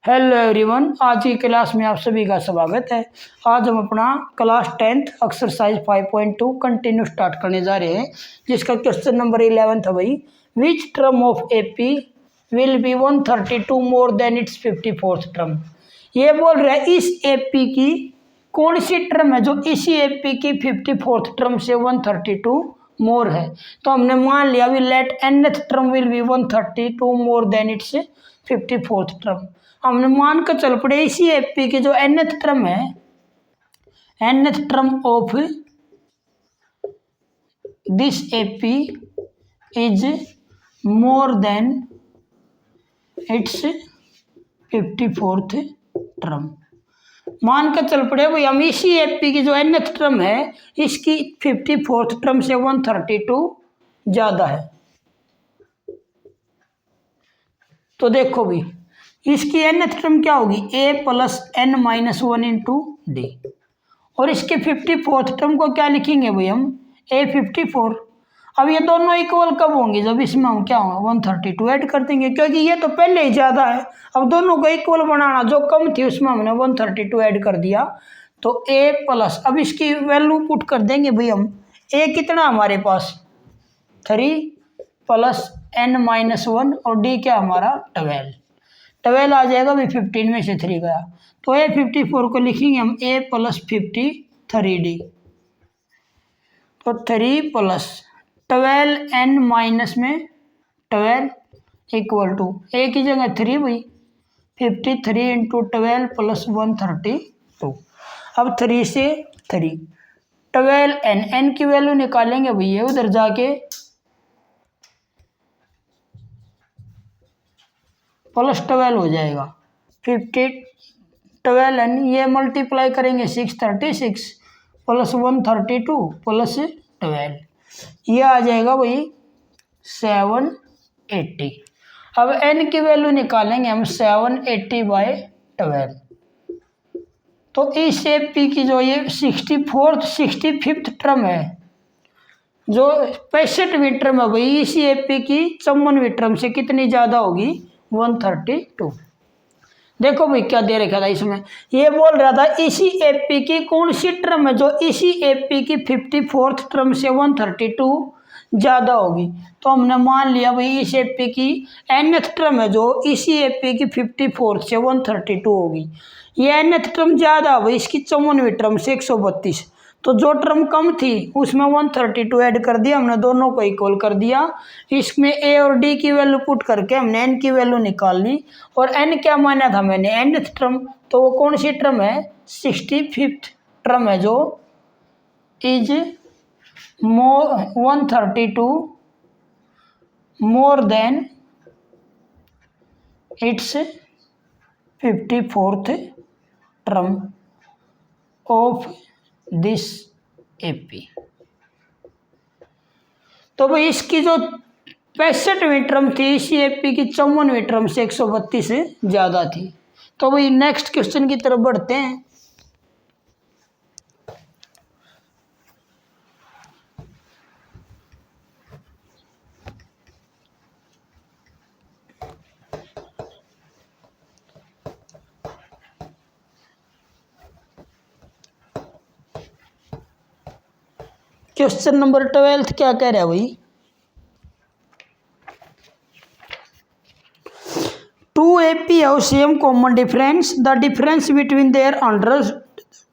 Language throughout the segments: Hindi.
हेलो एवरीवन, आज की क्लास में आप सभी का स्वागत है। आज हम अपना class 10th exercise 5.2 continue start करने जा रहे हैं, जिसका क्वेश्चन नंबर 11 था भाई। Which term of AP will be 132 more than its 54th term. ये बोल रहा है इस एपी की कौन सी टर्म है जो इसी एपी की 54th टर्म से 132 मोर है। तो हमने मान लिया भी let nth term will be 132 more than its 54th term. हमने मान कर चल पड़े इसी एपी के जो nth टर्म है, nth term of this AP is more than its 54th term. मान कर चल पड़े भाई हम इसी एपी की जो nth टर्म है इसकी 54th टर्म से 132 ज्यादा है। तो देखो भाई इसकी nth टर्म क्या होगी, a plus n minus 1 into D, और इसके 54th टर्म को क्या लिखेंगे भाई हम a54। अब ये दोनों इक्वल कब होंगे, जब इसमें हम क्या होंगे 132 ऐड कर देंगे, क्योंकि ये तो पहले ही ज़्यादा है। अब दोनों को इक्वल बनाना, जो कम थी उसमें हमने 132 ऐड कर दिया, तो a प्लस, अब इसकी वैल्यू पुट कर देंगे भाई हम। a कितना हमारे पास 3 प्लस n माइनस 1 और d क्या हमारा 12 आ जाएगा भाई, 15 में से 3 गया, तो a54 को लिखेंगे हम a प्लस 53d, तो 3 प्लस 12n माइनस में 12 इक्वल टू a की जगह 3 भाई, 53 इंटू 12 प्लस 132। अब 3 से 3 12n की वैल्यू निकालेंगे भैया उधर जाके, प्लस 12 हो जाएगा 12n, ये मल्टीप्लाई करेंगे 636 प्लस 132 प्लस 12, ये आ जाएगा भाई 780। अब n की वैल्यू निकालेंगे हम 780/12। तो इस एपी की जो ये 65th टर्म है, जो 65वीं टर्म है भाई, इसी एपी की 54वीं टर्म से कितनी ज़्यादा होगी, 132। देखो भाई क्या दे रखा था इसमें, ये बोल रहा था इसी एपी की कौन सी टर्म है जो इसी एपी की 54th टर्म से 132 ज़्यादा होगी। तो हमने मान लिया भाई इस एपी की nth टर्म है जो इसी एपी की 54th से 132 होगी। ये nth टर्म ज़्यादा भाई इसकी 54वीं टर्म से 132, तो जो टर्म कम थी उसमें 132 ऐड कर दिया हमने, दोनों को इक्वल कर दिया। इसमें a और d की वैल्यू पुट करके हमने n की वैल्यू निकाल ली, और n क्या माना था मैंने, nth टर्म, तो वो कौन सी टर्म है, 65th टर्म है जो is 132 more than its 54th term of this AP. तो भाई इसकी जो 65वीं टर्म थी इसी एपी की 54वीं टर्म से 132 से ज़्यादा थी। तो भाई नेक्स्ट क्वेश्चन की तरफ बढ़ते हैं। क्वेश्चन नंबर 12 क्या कह रहा है भाई, two AP have same common difference, the difference between their 100th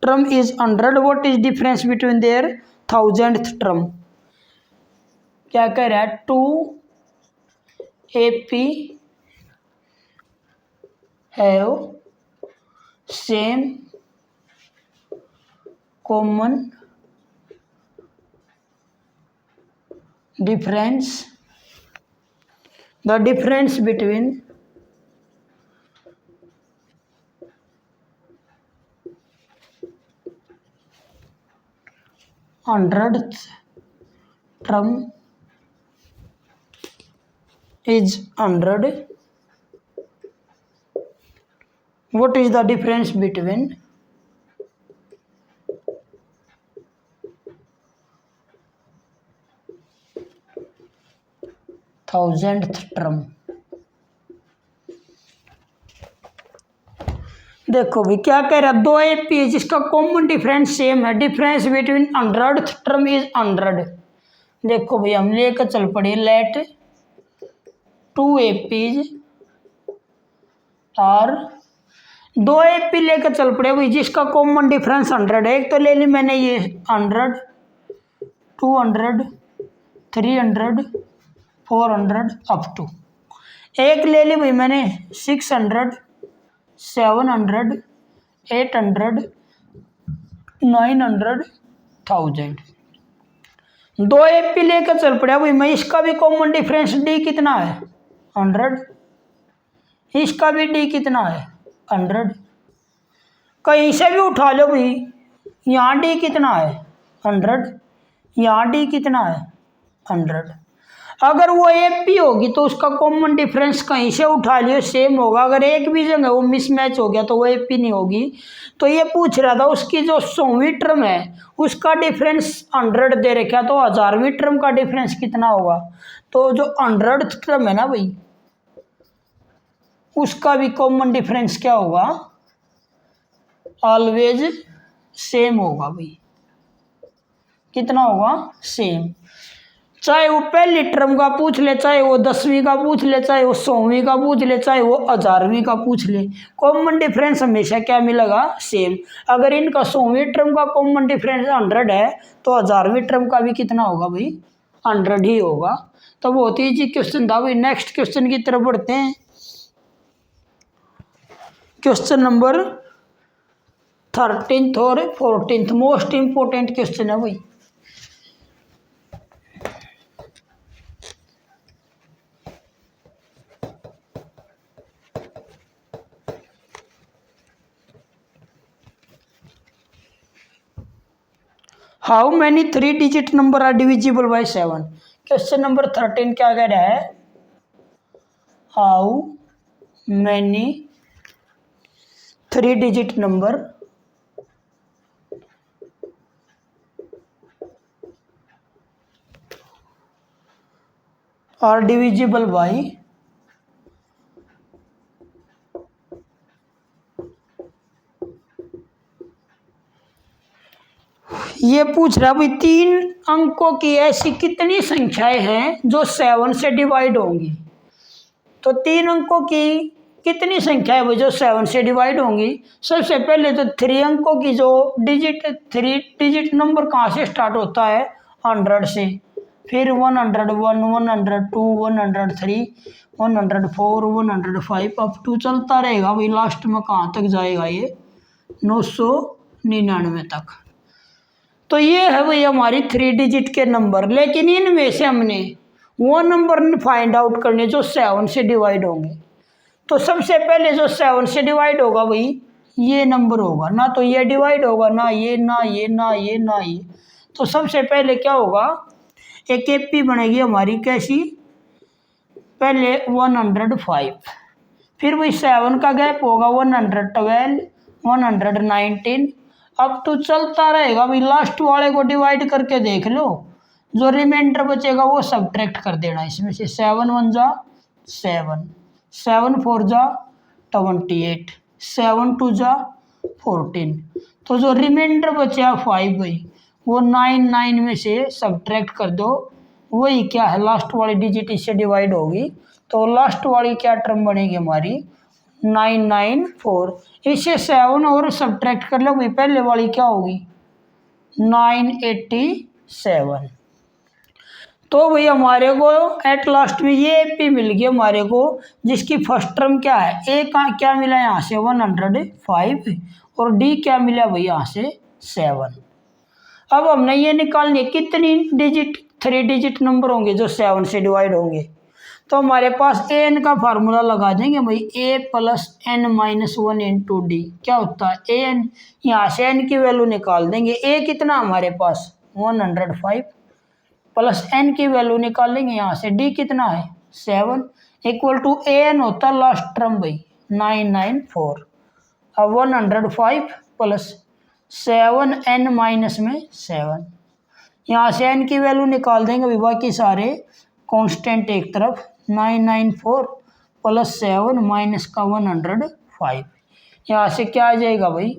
term is 100, what is difference between their 1000th term. क्या कह रहा है, two AP have same common difference, the difference between hundredth term is 100, what is the difference between 1000th term। देखो भी क्या कह रहा है, दो एपी है जिसका कॉमन डिफरेंस सेम है, difference between 100th term is 100। देखो भाई हम लेकर चल पड़े, लेट टू एपीज और दो एपी लेकर चल पड़े भाई जिसका कॉमन डिफरेंस 100 है। एक तो ले ली मैंने ये 100, 200, 300, 400 अप टू। एक ले ली भाई मैंने 600, 700, 800, 900, 1000। दो एपी लेकर चल पड़ा भाई मैं, इसका भी कॉमन डिफरेंस डी कितना है 100, इसका भी डी कितना है 100। कहीं से भी उठा लो भाई, यहाँ डी कितना है 100, यहाँ डी कितना है 100। अगर वो एपी होगी तो उसका कॉमन डिफरेंस कहीं से उठा लियो सेम होगा। अगर एक भी जगह वो मिसमैच हो गया तो वो एपी नहीं होगी। तो ये पूछ रहा था उसकी जो 100वीं टर्म है उसका डिफरेंस 100 दे रखा, तो 1000वीं टर्म का डिफरेंस कितना होगा। तो जो 100th टर्म है ना भाई उसका भी कॉमन डिफरेंस क्या होगा, ऑलवेज सेम होगा भाई। कितना होगा, सेम। चाहे वो पहली टर्म का पूछ ले, चाहे वो 10वीं का पूछ ले, चाहे वो 100वीं का पूछ ले, चाहे वो 1000वीं का पूछ ले, कॉमन डिफरेंस हमेशा क्या मिलेगा, सेम। अगर इनका 100वीं टर्म का कॉमन डिफरेंस 100 है तो 1000वीं टर्म का भी कितना होगा भाई 100 ही होगा। तो बहुत ईजी क्वेश्चन था भाई। नेक्स्ट क्वेश्चन की तरफ बढ़ते हैं। क्वेश्चन नंबर 13th और 14th मोस्ट इंपोर्टेंट क्वेश्चन है भाई। How many 3 digit number are divisible by 7। Question number 13 क्या कह रहा है, how many 3 digit number are divisible by ये पूछ रहा भाई 3 अंकों की ऐसी कितनी संख्याएं हैं जो 7 से डिवाइड होंगी। तो 3 अंकों की कितनी संख्या है भाई जो 7 से डिवाइड होंगी। सबसे पहले तो 3 अंकों की जो 3 डिजिट नंबर कहाँ से स्टार्ट होता है 100 से, फिर 101, 102, 103, 104, 105 अप टू चलता रहेगा भाई। लास्ट में कहाँ तक जाएगा ये 999 तक। तो ये है भाई हमारी 3 डिजिट के नंबर। लेकिन इनमें से हमने वो नंबर फाइंड आउट करने जो 7 से डिवाइड होंगे। तो सबसे पहले जो 7 से डिवाइड होगा भाई ये नंबर होगा, ना तो ये डिवाइड होगा, ना ये, ना ये, ना ये, ना ये। तो सबसे पहले क्या होगा, एक एपी बनेगी हमारी कैसी, पहले 105, फिर वही 7 का गैप होगा 112, 119, अब तो चलता रहेगा भाई। लास्ट वाले को डिवाइड करके देख लो, जो रिमाइंडर बचेगा वो सब्ट्रैक्ट कर देना इसमें से। 7 1 जा 7, 7 4 जा 28, 7 2 जा 14। तो जो रिमाइंडर बचा 5 भाई वो 9 में से सब्ट्रैक्ट कर दो, वही क्या है लास्ट वाली डिजिट इससे डिवाइड होगी। तो लास्ट वाली क्या टर्म बनेगी हमारी 994। इससे 7 और सब्ट्रैक्ट कर लो भाई, पहले वाली क्या होगी 987। तो भाई हमारे को एट लास्ट में ये एपी मिल गई हमारे को, जिसकी फर्स्ट टर्म क्या है, ए का क्या मिला यहाँ से 105 और डी क्या मिला भाई यहाँ से 7। अब हमने ये निकालनी कितनी डिजिट 3 डिजिट नंबर होंगे जो 7 से डिवाइड होंगे। तो हमारे पास ए एन का फार्मूला लगा देंगे भाई, A plus N minus 1 into D क्या होता है ए एन। यहाँ से एन की वैल्यू निकाल देंगे, ए कितना हमारे पास 105 प्लस एन की वैल्यू निकालेंगे यहाँ से, डी कितना है 7 इक्वल टू ए एन होता है लास्ट टर्म भाई 994। अब 105 प्लस 7 एन माइनस में 7, यहाँ से एन की वैल्यू निकाल देंगे भाई, बाकी सारे कांस्टेंट एक तरफ। 994 प्लस 7 माइनस का 105, यहाँ से क्या आ जाएगा भाई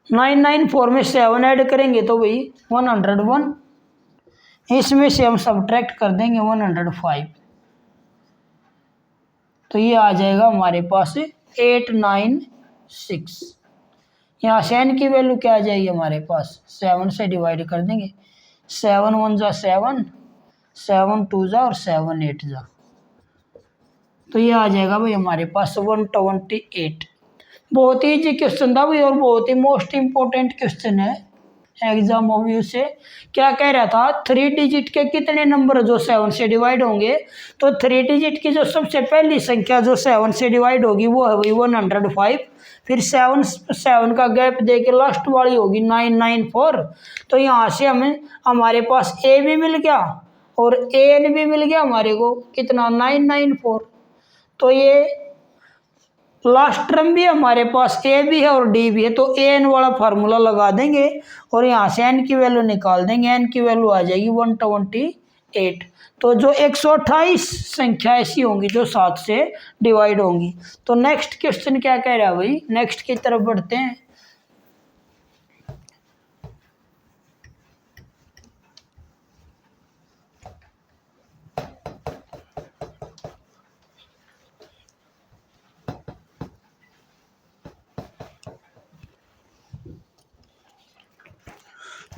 994 में 7 ऐड करेंगे तो भाई 101, इसमें से हम सब्ट्रैक्ट कर देंगे 105, तो ये आ जाएगा हमारे पास 896। यहाँ से n की वैल्यू क्या आ जाएगी हमारे पास 7 से डिवाइड कर देंगे, 7 1 जा 7, 7 2 जा और 7 8 जा, तो ये आ जाएगा भाई हमारे पास 128। बहुत ही इजी क्वेश्चन था भाई और बहुत ही मोस्ट इम्पोर्टेंट क्वेश्चन है एग्जाम ओवरव्यू से। क्या कह रहा था 3 डिजिट के कितने नंबर जो 7 से डिवाइड होंगे, तो 3 डिजिट की जो सबसे पहली संख्या जो 7 से डिवाइड होगी वो है भाई 105, फिर 7 का गैप दे के लास्ट वाली होगी 994। तो यहाँ से हमें हमारे पास ए भी मिल गया और ए एन भी मिल गया हमारे को कितना 994। तो ये लास्ट टर्म भी हमारे पास ए भी है और डी भी है, तो ए एन वाला फार्मूला लगा देंगे और यहाँ से एन की वैल्यू निकाल देंगे, एन की वैल्यू आ जाएगी 128। तो जो 128 संख्या ऐसी होंगी जो 7 से डिवाइड होंगी। तो नेक्स्ट क्वेश्चन क्या कह रहा है भाई, नेक्स्ट की तरफ बढ़ते हैं।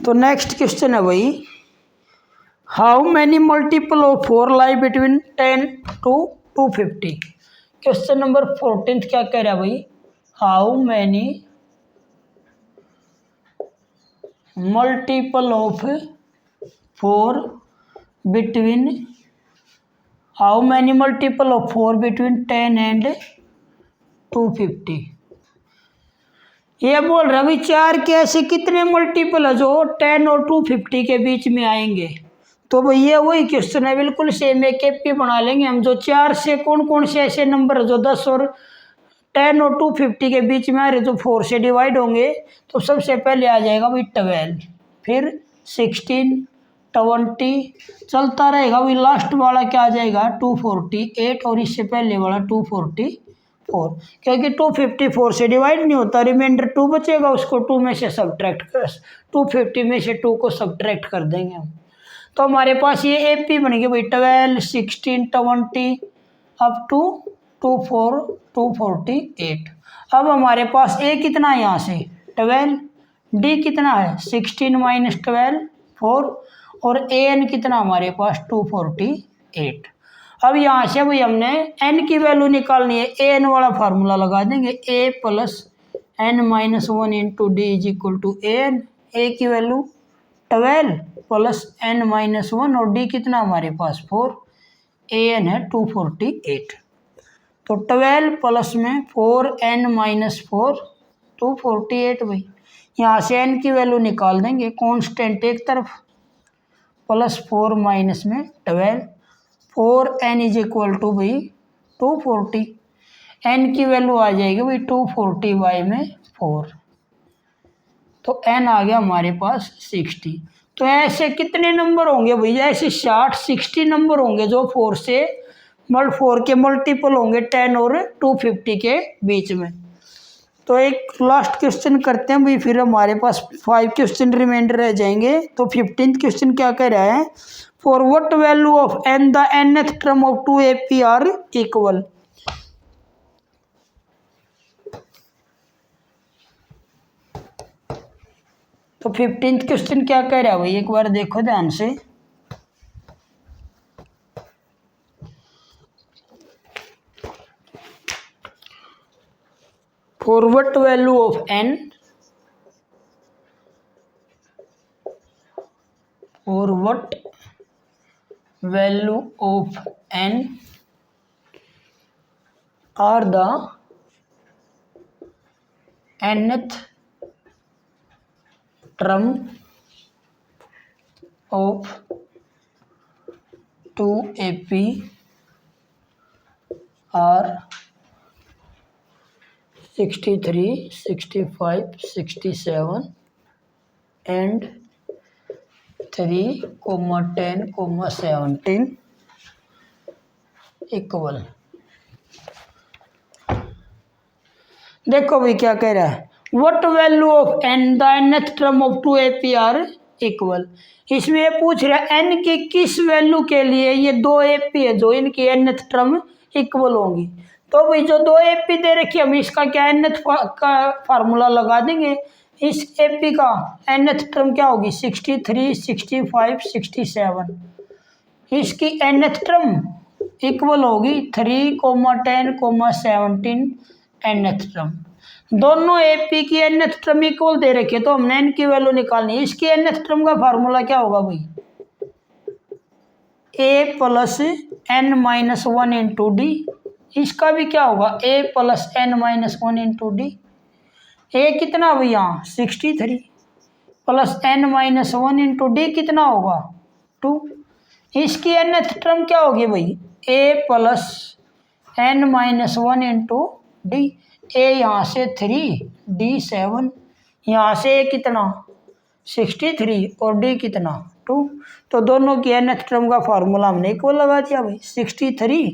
तो नेक्स्ट क्वेश्चन है भाई how many multiple of 4 lie between 10 to 250। Question number 14 क्या कह रहा है भाई, how many multiple of 4 between, how many multiple of 4 between 10 and 250। ये बोल रहा भाई 4 के ऐसे कितने मल्टीपल है जो 10 और 250 के बीच में आएंगे। तो भाई ये वही क्वेश्चन है, बिल्कुल सेम एक एपी बना लेंगे हम। जो 4 से कौन कौन से ऐसे नंबर जो 10 और 10 और 250 के बीच में आ रहे जो 4 से डिवाइड होंगे, तो सबसे पहले आ जाएगा भाई 12, फिर 16, 20 चलता रहेगा भाई। लास्ट वाला क्या आ जाएगा 248 और इससे पहले वाला 244, क्योंकि 254 से डिवाइड नहीं होता, रिमाइंडर 2 बचेगा, उसको 2 में से सब्ट्रैक्ट कर 250 में से 2 को सब्ट्रैक्ट कर देंगे हम। तो हमारे पास ये एपी बन गई भाई 12, 16, 20 अप टू 248। अब हमारे पास ए कितना है यहाँ से 12, डी कितना है 16 - 12 4 और ए एन कितना हमारे पास 248। अब यहाँ से भाई हमने एन की वैल्यू निकालनी है, ए एन वाला फार्मूला लगा देंगे, A plus N minus 1 into D is equal to A N. A की वैल्यू 12 प्लस एन माइनस 1 और डी कितना हमारे पास 4, ए एन है 248। तो 12 प्लस में 4 एन माइनस 4 248 भाई। यहाँ से एन की वैल्यू निकाल देंगे, कांस्टेंट एक तरफ प्लस 4 माइनस में 12, 4 एन इज इक्वल टू भाई 240। एन की वैल्यू आ जाएगी भाई 240 बाई में 4, तो एन आ गया हमारे पास 60। तो ऐसे कितने नंबर होंगे भैया, ऐसे 60 नंबर होंगे जो 4 के मल्टीपल होंगे 10 और 250 के बीच में। तो एक लास्ट क्वेश्चन करते हैं भाई, फिर हमारे पास 5 क्वेश्चन रिमाइंडर रह जाएंगे। तो 15th क्वेश्चन क्या कह रहा है, for what value of N the nth term of 2AP are equal. तो 15th क्वेश्चन क्या कह रहा है भाई, एक बार देखो ध्यान से। For what value of n, for what value of n are the nth term of 2AP are 63, 65, 67 and 3, 10, 17 equal. देखो भाई क्या कह रहा है, what value of N the nth term of two A P are equal. इसमें ये पूछ रहा है एन की किस वैल्यू के लिए ये दो ए पी है जो इनकी nth टर्म इक्वल होंगी। तो भाई जो दो ए पी दे रखी है हम इसका क्या nth का फार्मूला लगा देंगे। इस ए पी का nth टर्म क्या होगी 63, 65, 67। इसकी nth टर्म इक्वल होगी 3, 10, 17 nth टर्म। दोनों एपी की nth टर्म इक्वल दे रखी है तो हमने n की वैल्यू निकालनी है। इसकी nth टर्म का फार्मूला क्या होगा भाई, a plus n minus one into D. इसका भी क्या होगा a plus n minus one into D. A कितना भाई यहाँ 63 plus n minus one into D कितना होगा 2। इसकी nth टर्म क्या होगी भाई a plus n minus one into D. A यहाँ से 3, डी 7, यहाँ से ए कितना 63 और डी कितना 2। तो दोनों की nth टर्म का फार्मूला हमने इक्वल लगा दिया भाई 63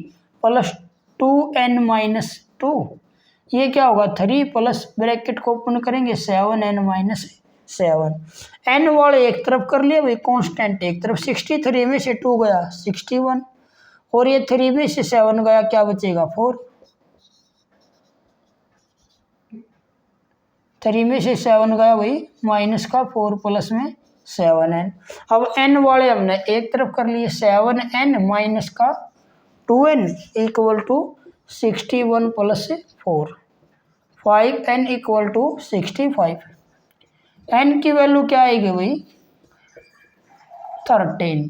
प्लस 2n माइनस 2। ये क्या होगा 3 प्लस ब्रैकेट को ओपन करेंगे 7n माइनस 7। n वाले एक तरफ कर लिए भाई, कांस्टेंट एक तरफ। 63 में से 2 गया 61 और ये 3 में से 7 गया, क्या बचेगा 4। 3 में से 7 गया भाई माइनस का 4 प्लस में 7n। अब n वाले हमने एक तरफ कर लिए 7n माइनस का 2n equal to 61 plus 4, 5n equal to 65। n की वैल्यू क्या आएगी भाई 13।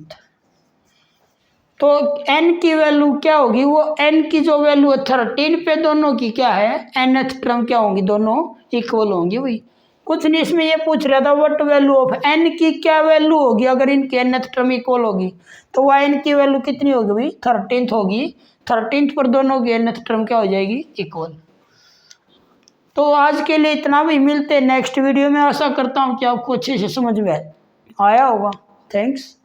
तो n की वैल्यू क्या होगी, वो n की जो वैल्यू है 13 पे दोनों की क्या है nth टर्म क्या होंगी, दोनों इक्वल होंगी भाई। कुछ नहीं, इसमें ये पूछ रहा था व्हाट वैल्यू ऑफ n की क्या वैल्यू होगी अगर इनकी nth टर्म इक्वल होगी। तो वह n की वैल्यू कितनी होगी भाई 13th होगी। 13th पर दोनों की nth टर्म क्या हो जाएगी इक्वल। तो आज के लिए इतना भी, मिलते हैं नेक्स्ट वीडियो में। आशा करता हूँ कि आपको अच्छे से समझ में आया होगा। थैंक्स।